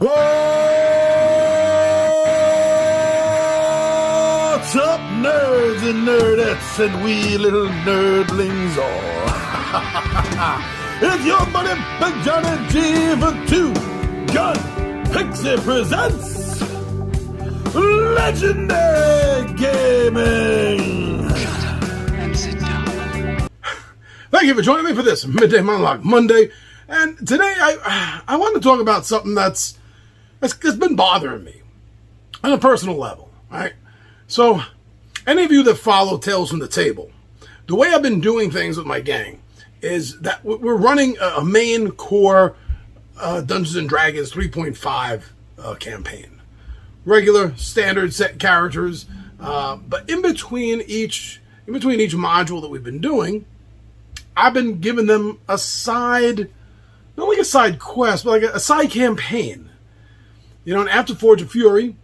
What's up, nerds and nerdettes and wee little nerdlings all? It's your buddy Big Johnny G for Two Gun Pixie presents Legendary Gaming. Shut up and sit down. Thank you for joining me for this Midday Monologue Monday. And today I want to talk about something that's been bothering me on a personal level, right? So, any of you that follow Tales from the Table, the way I've been doing things with my gang is that we're running a main core Dungeons & Dragons 3.5 campaign. Regular, standard set characters, but in between each module that we've been doing, I've been giving them a side, not like a side quest, but like a side campaign. You know, and after Forge of Fury,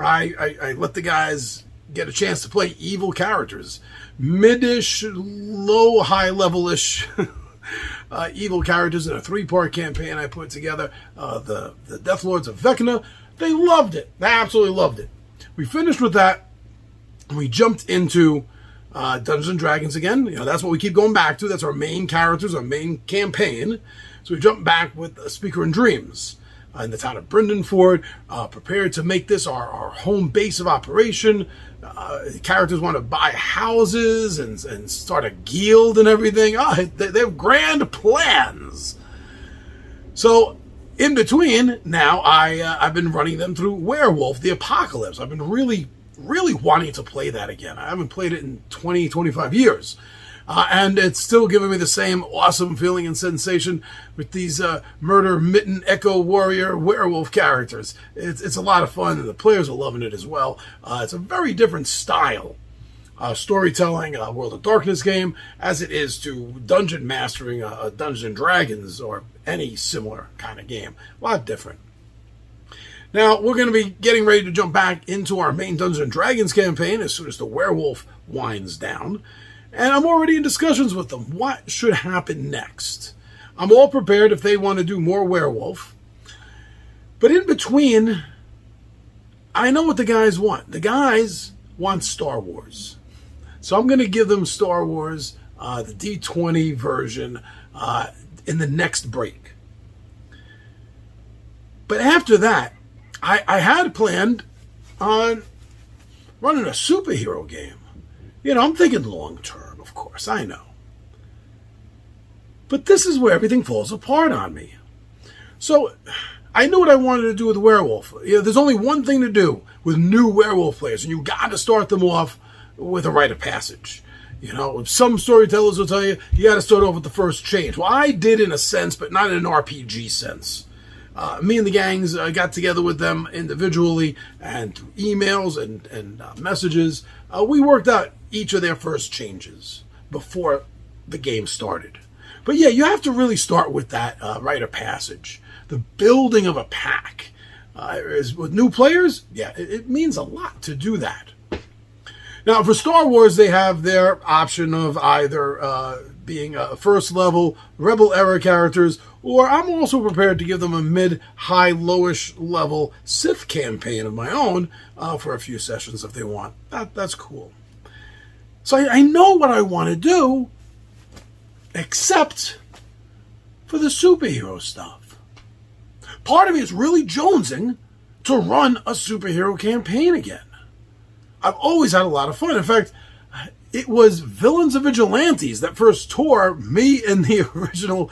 I let the guys get a chance to play evil characters. Mid-ish, low, high level-ish evil characters in a 3-part campaign I put together. The Death Lords of Vecna, they loved it. They absolutely loved it. We finished with that, and we jumped into Dungeons & Dragons again. You know, that's what we keep going back to. That's our main characters, our main campaign. So we jumped back with Speaker in Dreams in the town of Brendanford, prepared to make this our home base of operation. Characters want to buy houses and start a guild and everything. They have grand plans. So in between, now I've been running them through Werewolf, the Apocalypse. I've been really wanting to play that again. I haven't played it in 20, 25 years. And it's still giving me the same awesome feeling and sensation with these Murder Mitten Echo Warrior Werewolf characters. It's a lot of fun, and the players are loving it as well. It's a very different style storytelling, World of Darkness game, as it is to dungeon mastering Dungeons & Dragons or any similar kind of game. A lot different. Now, we're going to be getting ready to jump back into our main Dungeons & Dragons campaign as soon as the Werewolf winds down. And I'm already in discussions with them. What should happen next? I'm all prepared if they want to do more Werewolf. But in between, I know what the guys want. The guys want Star Wars. So I'm going to give them Star Wars, the D20 version, in the next break. But after that, I had planned on running a superhero game. You know, I'm thinking long term, of course, I know. But this is where everything falls apart on me. So, I knew what I wanted to do with Werewolf. You know, there's only one thing to do with new Werewolf players, and you got to start them off with a rite of passage. You know, some storytellers will tell you, you got to start off with the first change. Well, I did in a sense, but not in an RPG sense. Me and the gangs got together with them individually and through emails and messages. We worked out each of their first changes before the game started. But yeah, you have to really start with that rite of passage. The building of a pack. With new players, yeah, it means a lot to do that. Now, for Star Wars, they have their option of either being a first level Rebel era characters, or I'm also prepared to give them a mid, high, lowish level Sith campaign of my own for a few sessions if they want. That's cool. So I know what I want to do, except for the superhero stuff. Part of me is really jonesing to run a superhero campaign again. I've always had a lot of fun. In fact, it was Villains and Vigilantes that first tore me and the original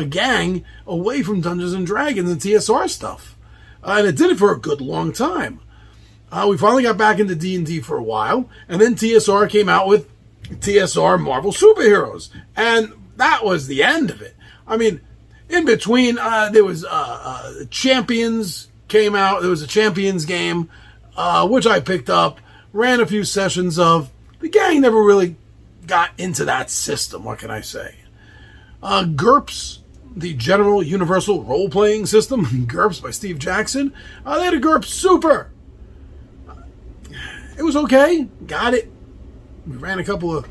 gang away from Dungeons & Dragons and TSR stuff. And it did it for a good long time. We finally got back into D&D for a while, and then TSR came out with TSR Marvel Superheroes. And that was the end of it. I mean, in between, there was Champions came out. There was a Champions game, which I picked up, ran a few sessions of. The gang never really got into that system, what can I say? GURPS, the General Universal Role-Playing System, GURPS by Steve Jackson, they had a GURPS Super. It was okay, got it. We ran a couple of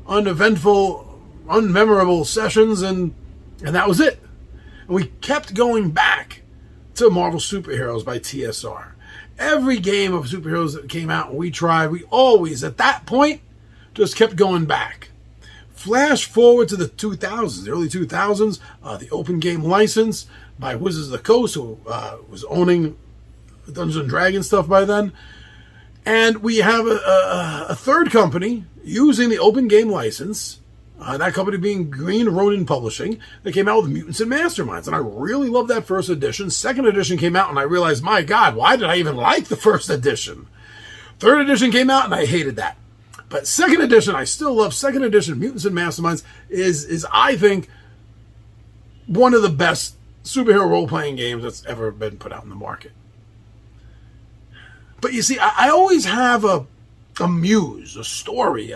uneventful, unmemorable sessions, and that was it. And we kept going back to Marvel Superheroes by TSR. Every game of superheroes that came out and we tried, we always, at that point, just kept going back. Flash forward to the 2000s, the early 2000s, the open game license by Wizards of the Coast, who was owning Dungeons and Dragons stuff by then. And we have a third company using the open game license, that company being Green Ronin Publishing, that came out with Mutants and Masterminds. And I really loved that first edition. Second edition came out and I realized, my God, why did I even like the first edition? Third edition came out and I hated that. But second edition, I still love. Second edition, Mutants and Masterminds, is I think, one of the best superhero role-playing games that's ever been put out in the market. But you see, I always have a muse, a story,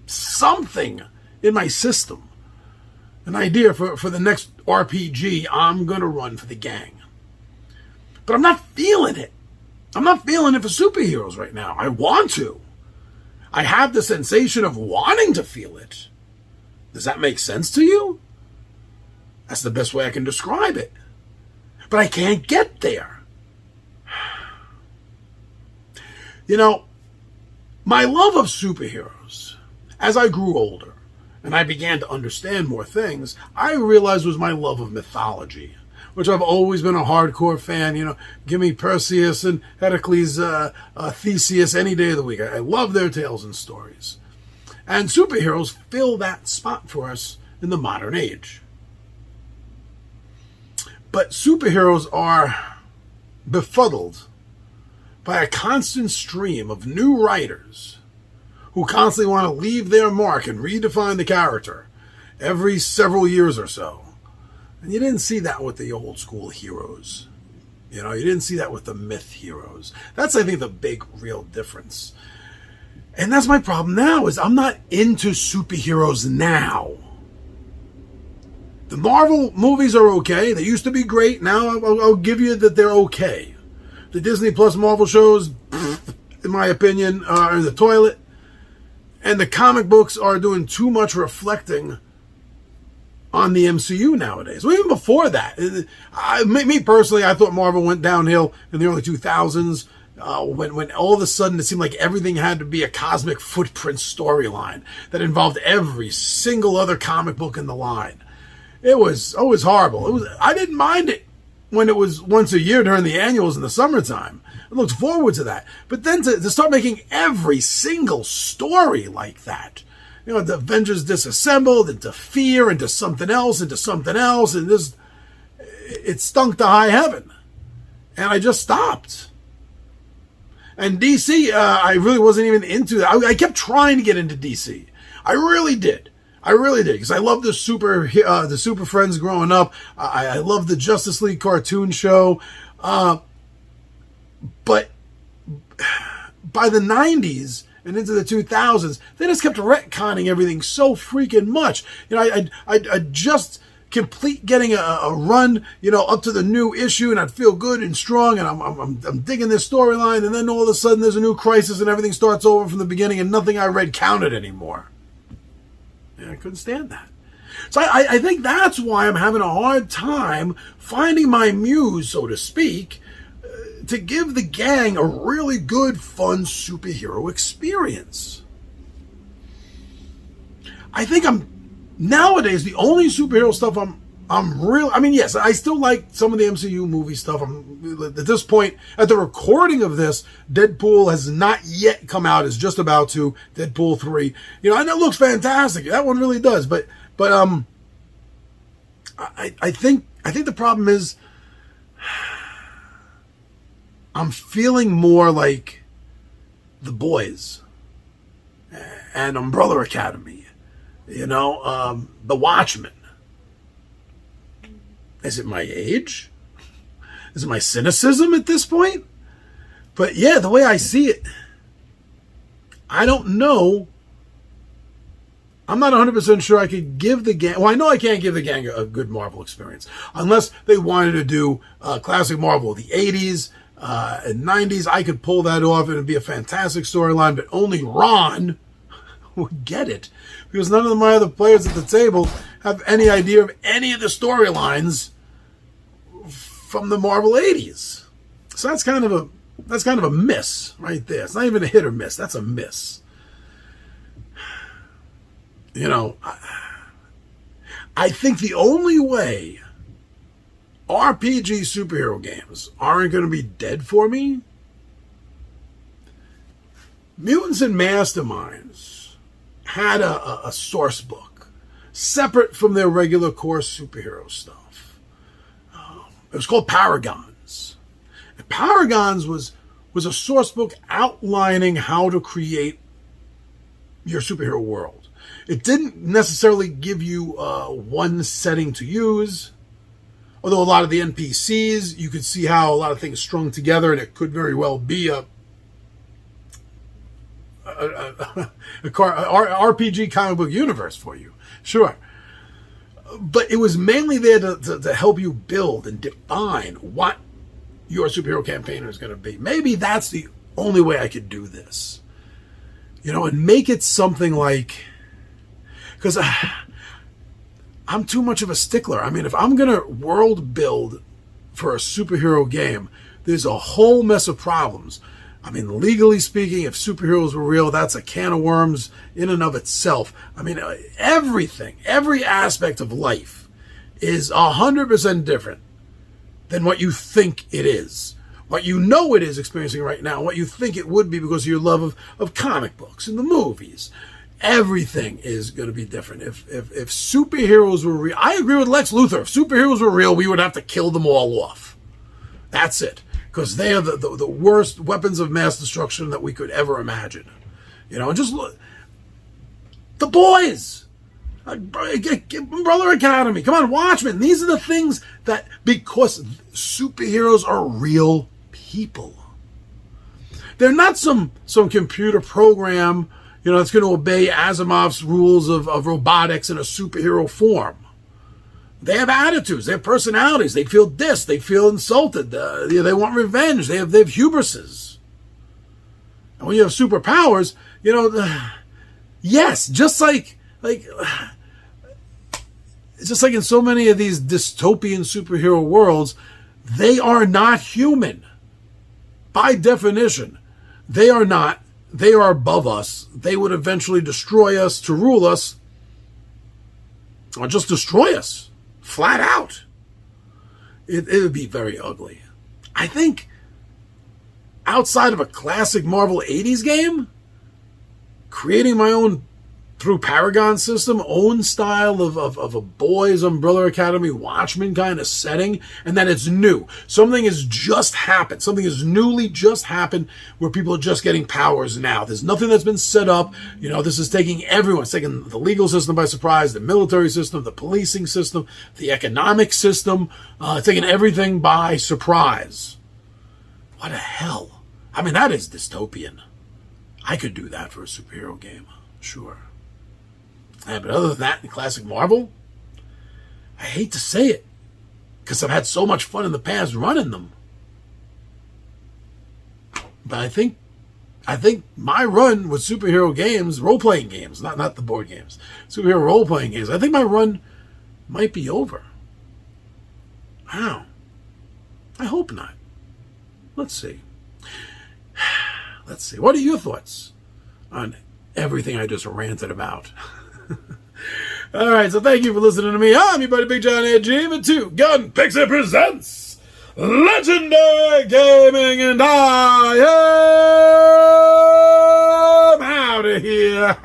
something in my system. An idea for the next RPG I'm going to run for the gang. But I'm not feeling it. I'm not feeling it for superheroes right now. I want to. I have the sensation of wanting to feel it. Does that make sense to you? That's the best way I can describe it. But I can't get there. You know, my love of superheroes, as I grew older and I began to understand more things, I realized was my love of mythology, which I've always been a hardcore fan. You know, give me Perseus and Heracles, Theseus any day of the week. I love their tales and stories. And superheroes fill that spot for us in the modern age. But superheroes are befuddled by a constant stream of new writers who constantly want to leave their mark and redefine the character every several years or so. And you didn't see that with the old school heroes. You know, you didn't see that with the myth heroes. That's, I think, the big real difference. And that's my problem now, is I'm not into superheroes now. The Marvel movies are okay. They used to be great. Now I'll give you that they're okay. The Disney Plus Marvel shows, in my opinion, are in the toilet. And the comic books are doing too much reflecting on the MCU nowadays. Well, even before that, me personally, I thought Marvel went downhill in the early 2000s when all of a sudden it seemed like everything had to be a cosmic footprint storyline that involved every single other comic book in the line. It was always horrible. I didn't mind it when it was once a year during the annuals in the summertime. I looked forward to that. But then to start making every single story like that, you know, the Avengers disassembled into Fear, into something else, and just, it stunk to high heaven. And I just stopped. And DC, I really wasn't even into that. I kept trying to get into DC. I really did. Because I loved the Super Friends growing up. I loved the Justice League cartoon show. But by the 90s and into the 2000s, they just kept retconning everything so freaking much. You know, I'd just complete getting a run, you know, up to the new issue, and I'd feel good and strong, and I'm digging this storyline, and then all of a sudden there's a new crisis, and everything starts over from the beginning, and nothing I read counted anymore. And I couldn't stand that. So I think that's why I'm having a hard time finding my muse, so to speak, to give the gang a really good, fun superhero experience. I think nowadays, the only superhero stuff I mean, yes, I still like some of the MCU movie stuff. At this point, at the recording of this, Deadpool has not yet come out. It's just about to. Deadpool 3. You know, and it looks fantastic. That one really does. But I think the problem is I'm feeling more like The Boys and Umbrella Academy. You know, The Watchmen. Is it my age? Is it my cynicism at this point? But yeah, the way I see it, I don't know. I'm not 100% sure I could give the gang... Well, I know I can't give the gang a good Marvel experience. Unless they wanted to do classic Marvel of the 80s and 90s. I could pull that off and it'd be a fantastic storyline. But only Ron would get it. Because none of my other players at the table have any idea of any of the storylines from the Marvel 80s. So that's kind of a miss right there. It's not even a hit or miss. That's a miss. You know, I think the only way RPG superhero games aren't going to be dead for me, Mutants and Masterminds had a source book separate from their regular core superhero stuff. It was called Paragons. And Paragons was a source book outlining how to create your superhero world. It didn't necessarily give you one setting to use, although a lot of the NPCs, you could see how a lot of things strung together, and it could very well be a RPG comic book universe for you. Sure. But it was mainly there to help you build and define what your superhero campaign is going to be. Maybe that's the only way I could do this. You know, and make it something like... Because I'm too much of a stickler. I mean, if I'm going to world build for a superhero game, there's a whole mess of problems. I mean, legally speaking, if superheroes were real, that's a can of worms in and of itself. I mean, everything, every aspect of life is 100% different than what you think it is. What you know it is experiencing right now, what you think it would be because of your love of comic books and the movies. Everything is going to be different. If superheroes were real, I agree with Lex Luthor. If superheroes were real, we would have to kill them all off. That's it. Because they are the worst weapons of mass destruction that we could ever imagine. You know, and just look. The Boys. Brother Academy. Come on, Watchmen. These are the things that, because superheroes are real people. They're not some computer program, you know, that's going to obey Asimov's rules of robotics in a superhero form. They have attitudes, they have personalities, they feel dissed, they feel insulted, they want revenge, they have hubrises. And when you have superpowers, you know, yes, just like in so many of these dystopian superhero worlds, they are not human. By definition, they are not. They are above us. They would eventually destroy us to rule us, or just destroy us. Flat out. It would be very ugly. I think outside of a classic Marvel 80s game, creating my own, through Paragon system, own style of a Boys, Umbrella Academy, Watchmen kind of setting, and that it's new. Something has just happened. Something has newly just happened where people are just getting powers now. There's nothing that's been set up. You know, this is taking everyone. It's taking the legal system by surprise, the military system, the policing system, the economic system. It's taking everything by surprise. What the hell? I mean, that is dystopian. I could do that for a superhero game. Sure. Yeah, but other than that, in classic Marvel, I hate to say it, because I've had so much fun in the past running them. But I think my run with superhero games, role-playing games, not the board games, superhero role-playing games, I think my run might be over. Wow. I hope not. Let's see. Let's see. What are your thoughts on everything I just ranted about? All right, so thank you for listening to me. I'm your buddy Big John AG, and Two Gun Pixie presents Legendary Gaming, and I am out of here.